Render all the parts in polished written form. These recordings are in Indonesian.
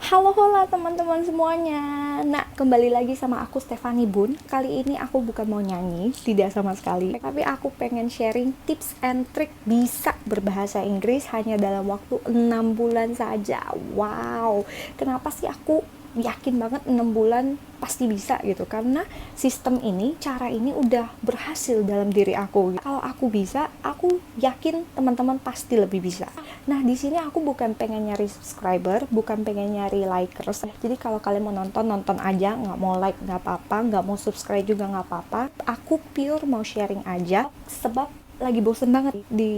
Halo hola teman-teman semuanya. Nah, kembali lagi sama aku Stefani Bun. Kali ini aku bukan mau nyanyi, tidak sama sekali. Tapi aku pengen sharing tips and trick bisa berbahasa Inggris hanya dalam waktu 6 bulan saja. Wow. Kenapa sih aku yakin banget 6 bulan pasti bisa gitu? Karena sistem ini, cara ini udah berhasil dalam diri aku. Kalau aku bisa, aku yakin teman-teman pasti lebih bisa. Nah, di sini aku bukan pengen nyari subscriber, bukan pengen nyari likers. Jadi kalau kalian mau nonton, nonton aja, nggak mau like nggak apa-apa, nggak mau subscribe juga nggak apa-apa. Aku pure mau sharing aja, sebab lagi bosen banget di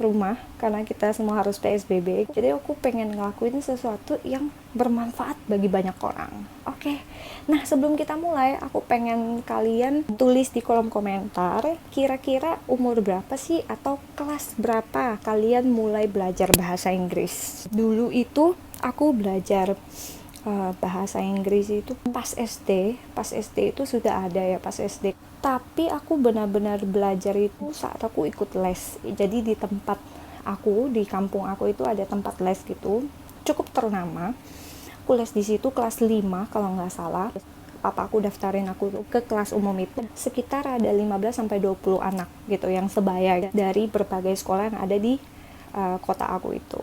rumah karena kita semua harus PSBB. Jadi aku pengen ngelakuin sesuatu yang bermanfaat bagi banyak orang. Oke. Nah, sebelum kita mulai, aku pengen kalian tulis di kolom komentar kira-kira umur berapa sih atau kelas berapa kalian mulai belajar bahasa Inggris. Dulu itu aku belajar bahasa Inggris itu pas SD. Pas SD itu sudah ada ya, pas SD. Tapi aku benar-benar belajar itu saat aku ikut les. Jadi di tempat aku, di kampung aku itu ada tempat les gitu, cukup ternama. Aku les di situ kelas 5 kalau nggak salah. Papa aku daftarin aku ke kelas umum itu sekitar ada 15 sampai 20 anak gitu yang sebaya dari berbagai sekolah yang ada di kota aku itu.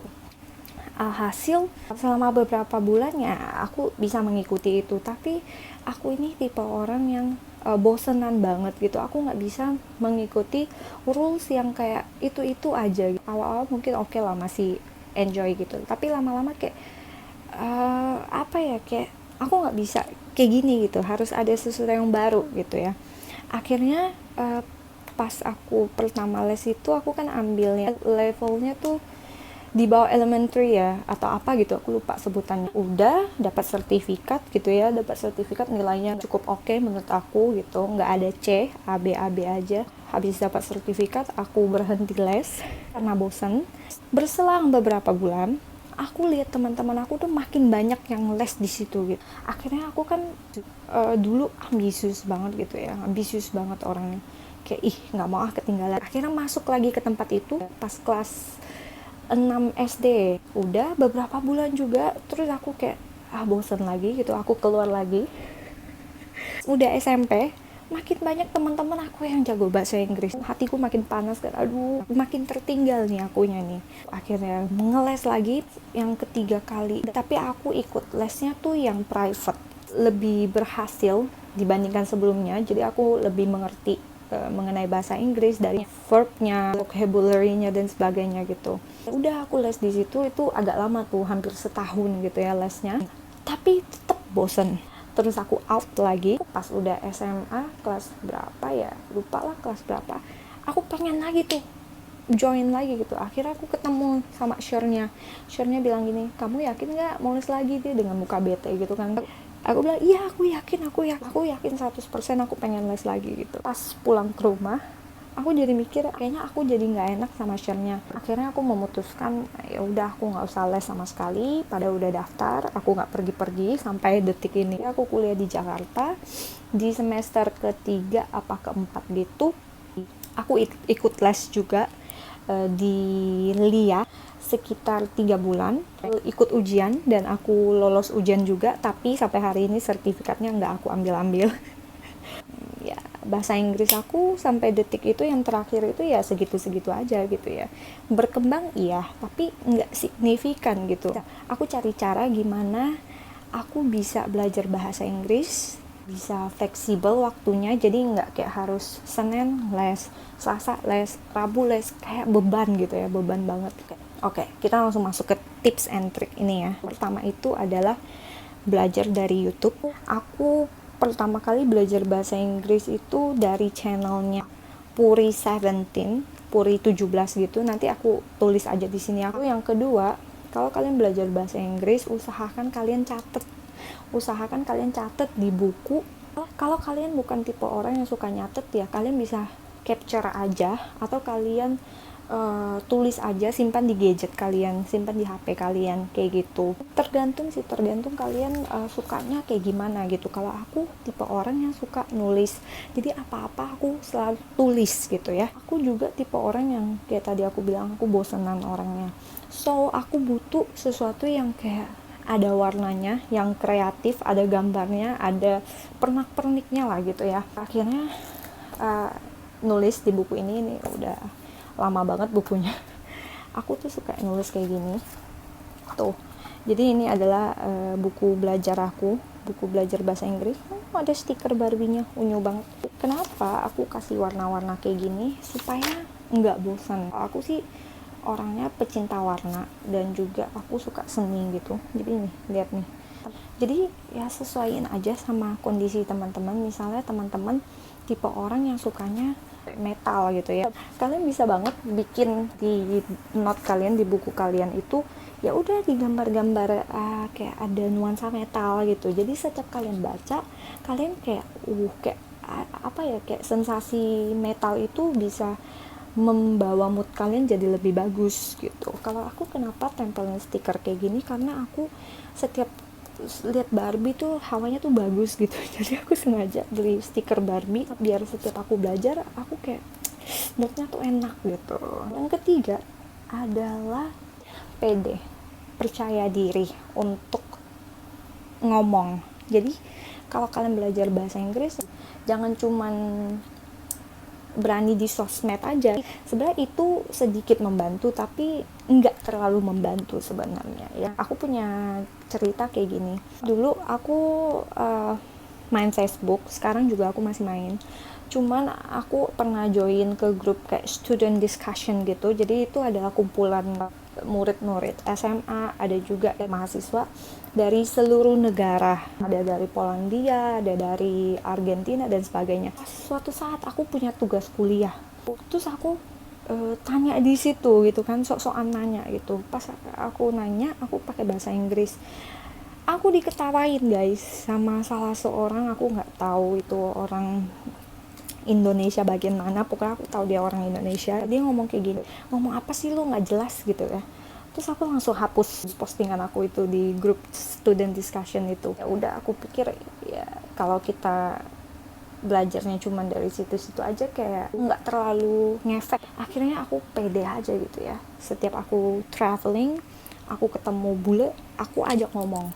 Alhasil selama beberapa bulan ya aku bisa mengikuti itu, tapi aku ini tipe orang yang bosenan banget gitu. Aku nggak bisa mengikuti rules yang kayak itu aja. Awal-awal mungkin oke lah, masih enjoy gitu, tapi lama-lama kayak apa ya, kayak aku nggak bisa kayak gini gitu, harus ada sesuatu yang baru gitu ya. Akhirnya pas aku pertama les itu aku kan ambilnya levelnya tuh di bawah elementary ya atau apa gitu, aku lupa sebutannya. Udah dapat sertifikat gitu ya, dapat sertifikat nilainya cukup oke menurut aku gitu, nggak ada C, A B aja. Habis dapat sertifikat aku berhenti les karena bosan. Berselang beberapa bulan aku lihat teman-teman aku tuh makin banyak yang les di situ gitu. Akhirnya aku kan dulu ambisius banget gitu ya, ambisius banget orangnya, kayak nggak mau ketinggalan. Akhirnya masuk lagi ke tempat itu pas kelas 6 SD. Udah beberapa bulan juga, terus aku kayak bosen lagi gitu, aku keluar lagi. Udah SMP, makin banyak teman-teman aku yang jago bahasa Inggris. Hatiku makin panas kan, aduh makin tertinggal nih akunya nih. Akhirnya ngeles lagi yang ketiga kali, tapi aku ikut lesnya tuh yang private, lebih berhasil dibandingkan sebelumnya. Jadi aku lebih mengerti mengenai bahasa Inggris dari verbnya, vocabulary-nya dan sebagainya gitu. Udah aku les di situ itu agak lama tuh, hampir setahun gitu ya lesnya. Tapi tetap bosen. Terus aku out lagi pas udah SMA kelas berapa ya, lupa lah kelas berapa. Aku pengen lagi tuh join lagi gitu. Akhirnya aku ketemu sama Shernya bilang gini, kamu yakin nggak mau les lagi? Dia dengan muka bete gitu kan. Aku bilang iya, aku yakin 100% aku pengen les lagi gitu. Pas pulang ke rumah aku jadi mikir, kayaknya aku jadi nggak enak sama Shernya. Akhirnya aku memutuskan ya udah aku nggak usah les sama sekali. Pada udah daftar, aku nggak pergi-pergi sampai detik ini. Aku kuliah di Jakarta di semester ketiga apa keempat gitu. Aku ikut les juga di LIA sekitar 3 bulan, ikut ujian dan aku lolos ujian juga, tapi sampai hari ini sertifikatnya nggak aku ambil ya. Bahasa Inggris aku sampai detik itu yang terakhir itu ya segitu-segitu aja gitu ya. Berkembang iya, tapi nggak signifikan gitu. Aku cari cara gimana aku bisa belajar bahasa Inggris bisa fleksibel waktunya, jadi nggak kayak harus Senin les, Selasa les, Rabu les, kayak beban gitu ya, beban banget. Oke, kita langsung masuk ke tips and trick ini ya. Pertama itu adalah belajar dari YouTube. Aku pertama kali belajar bahasa Inggris itu dari channelnya Puri 17, Puri 17 gitu. Nanti aku tulis aja di sini. Aku yang kedua, kalau kalian belajar bahasa Inggris, usahakan kalian catat di buku. Kalau kalian bukan tipe orang yang suka nyatet ya, kalian bisa capture aja atau kalian tulis aja, simpan di gadget kalian, simpan di HP kalian, kayak gitu. Tergantung kalian sukanya kayak gimana gitu. Kalau aku tipe orang yang suka nulis, jadi apa-apa aku selalu tulis gitu ya. Aku juga tipe orang yang kayak tadi aku bilang, aku bosenan orangnya, so aku butuh sesuatu yang kayak ada warnanya yang kreatif, ada gambarnya, ada pernak-perniknya lah gitu ya. Akhirnya nulis di buku ini udah lama banget bukunya. Aku tuh suka nulis kayak gini tuh. Jadi ini adalah buku belajar aku, buku belajar bahasa Inggris. Ada stiker Barbie-nya, unyu banget. Kenapa aku kasih warna-warna kayak gini? Supaya nggak bosan. Aku sih orangnya pecinta warna dan juga aku suka seni gitu. Jadi nih, lihat nih. Jadi ya sesuaiin aja sama kondisi teman-teman. Misalnya teman-teman tipe orang yang sukanya metal gitu ya. Kalian bisa banget bikin di note kalian, di buku kalian itu ya udah digambar-gambar kayak ada nuansa metal gitu. Jadi setiap kalian baca, kalian kayak kayak apa ya, kayak sensasi metal itu bisa membawa mood kalian jadi lebih bagus gitu. Kalau aku kenapa tempelin stiker kayak gini, karena aku setiap lihat Barbie tuh hawanya tuh bagus gitu. Jadi aku sengaja beli stiker Barbie biar setiap aku belajar aku kayak moodnya tuh enak gitu. Yang ketiga adalah pede, percaya diri untuk ngomong. Jadi kalau kalian belajar bahasa Inggris, jangan cuman berani di sosmed aja. Sebenarnya itu sedikit membantu tapi nggak terlalu membantu sebenarnya ya. Aku punya cerita kayak gini. Dulu aku main Facebook, sekarang juga aku masih main. Cuman aku pernah join ke grup kayak student discussion gitu. Jadi itu adalah kumpulan murid-murid SMA, ada juga mahasiswa dari seluruh negara, ada dari Polandia, ada dari Argentina dan sebagainya. Suatu saat aku punya tugas kuliah, terus aku tanya di situ gitu kan, sok-sokan nanya gitu. Pas aku nanya, aku pakai bahasa Inggris. Aku diketawain guys sama salah seorang, aku nggak tahu itu orang Indonesia bagian mana, pokoknya aku tahu dia orang Indonesia. Dia ngomong kayak gini, ngomong apa sih lu, nggak jelas gitu ya. Terus aku langsung hapus postingan aku itu di grup student discussion itu. Ya udah, aku pikir ya kalau kita belajarnya cuma dari situ-situ aja kayak nggak terlalu ngefek. Akhirnya aku pede aja gitu ya. Setiap aku traveling, aku ketemu bule, aku ajak ngomong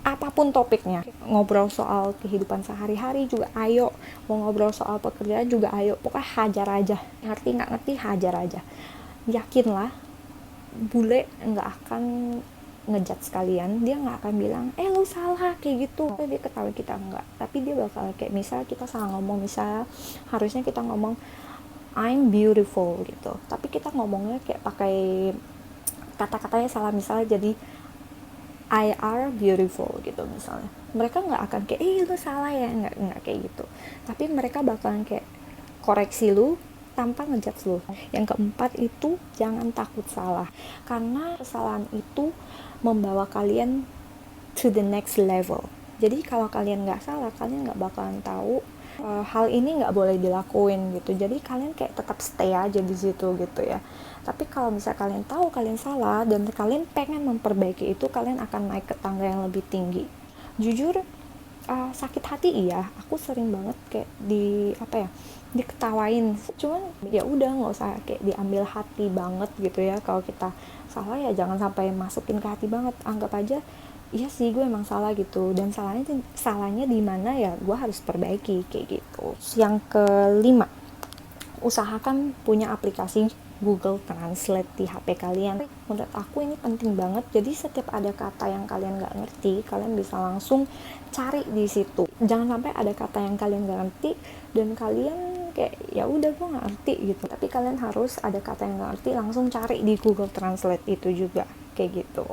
apapun topiknya. Ngobrol soal kehidupan sehari-hari juga ayo, mau ngobrol soal pekerjaan juga ayo, pokoknya hajar aja. Ngerti nggak ngerti hajar aja. Yakinlah bule nggak akan ngejat sekalian, dia nggak akan bilang lu salah kayak gitu, dia ketawa kita enggak, tapi dia bakal kayak misal kita salah ngomong, misal harusnya kita ngomong I'm beautiful gitu, tapi kita ngomongnya kayak pakai kata-katanya salah, misalnya jadi I are beautiful gitu misalnya. Mereka nggak akan kayak lu salah ya, nggak kayak gitu, tapi mereka bakalan kayak koreksi lu tanpa ngejudge lu. Yang keempat itu jangan takut salah, karena kesalahan itu membawa kalian to the next level. Jadi kalau kalian nggak salah, kalian nggak bakalan tahu hal ini nggak boleh dilakuin gitu. Jadi kalian kayak tetap stay aja di situ gitu ya. Tapi kalau misalnya kalian tahu kalian salah dan kalian pengen memperbaiki itu, kalian akan naik ke tangga yang lebih tinggi. Jujur sakit hati iya, aku sering banget kayak diketawain. Cuman ya udah, nggak usah kayak diambil hati banget gitu ya. Kalau kita salah ya jangan sampai masukin ke hati banget. Anggap aja iya sih gue emang salah gitu, dan salahnya di mana ya gue harus perbaiki kayak gitu. Yang kelima, usahakan punya aplikasi Google Translate di HP kalian. Menurut aku ini penting banget. Jadi setiap ada kata yang kalian nggak ngerti, kalian bisa langsung cari di situ. Jangan sampai ada kata yang kalian nggak ngerti dan kalian kayak ya udah gue nggak ngerti gitu. Tapi kalian harus ada kata yang nggak ngerti, langsung cari di Google Translate itu juga kayak gitu.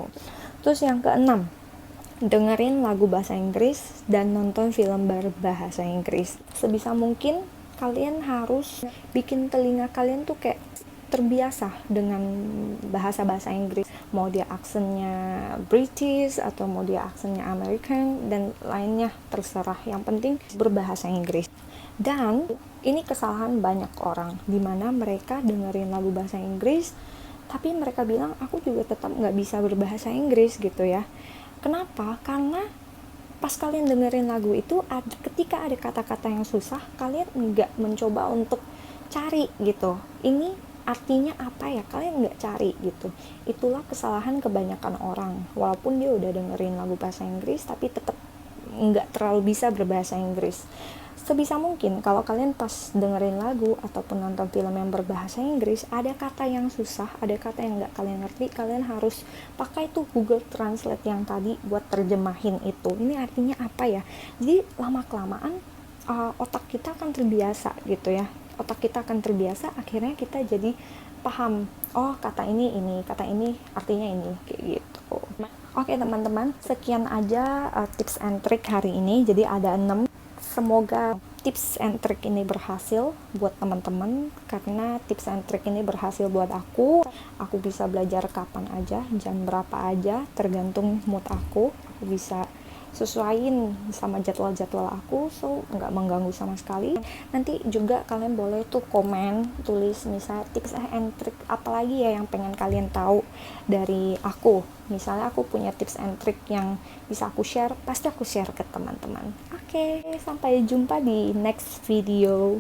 Terus yang keenam, dengerin lagu bahasa Inggris dan nonton film berbahasa Inggris. Sebisa mungkin kalian harus bikin telinga kalian tuh kayak terbiasa dengan bahasa-bahasa Inggris. Mau dia aksennya British atau mau dia aksennya American dan lainnya, terserah. Yang penting berbahasa Inggris. Dan ini kesalahan banyak orang, dimana mereka dengerin lagu bahasa Inggris tapi mereka bilang aku juga tetap nggak bisa berbahasa Inggris gitu ya. Kenapa? Karena pas kalian dengerin lagu itu, ketika ada kata-kata yang susah, kalian nggak mencoba untuk cari gitu. Ini artinya apa ya, kalian nggak cari gitu. Itulah kesalahan kebanyakan orang, walaupun dia udah dengerin lagu bahasa Inggris tapi tetap nggak terlalu bisa berbahasa Inggris. Sebisa mungkin kalau kalian pas dengerin lagu ataupun nonton film yang berbahasa Inggris, ada kata yang susah, ada kata yang nggak kalian ngerti, kalian harus pakai tuh Google Translate yang tadi buat terjemahin itu. Ini artinya apa ya? Jadi lama-kelamaan otak kita akan terbiasa gitu ya. Otak kita akan terbiasa, akhirnya kita jadi paham, oh kata ini, kata ini artinya ini, kayak gitu. Oke teman-teman, sekian aja tips and trick hari ini. Jadi ada 6. Semoga tips and trick ini berhasil buat teman-teman, karena tips and trick ini berhasil buat aku. Aku bisa belajar kapan aja, jam berapa aja, tergantung mood aku. Aku bisa sesuaiin sama jadwal-jadwal aku, so nggak mengganggu sama sekali. Nanti juga kalian boleh tuh komen, tulis misalnya tips and trick apa lagi ya yang pengen kalian tahu dari aku. Misalnya aku punya tips and trick yang bisa aku share, pasti aku share ke teman-teman. Oke, sampai jumpa di next video.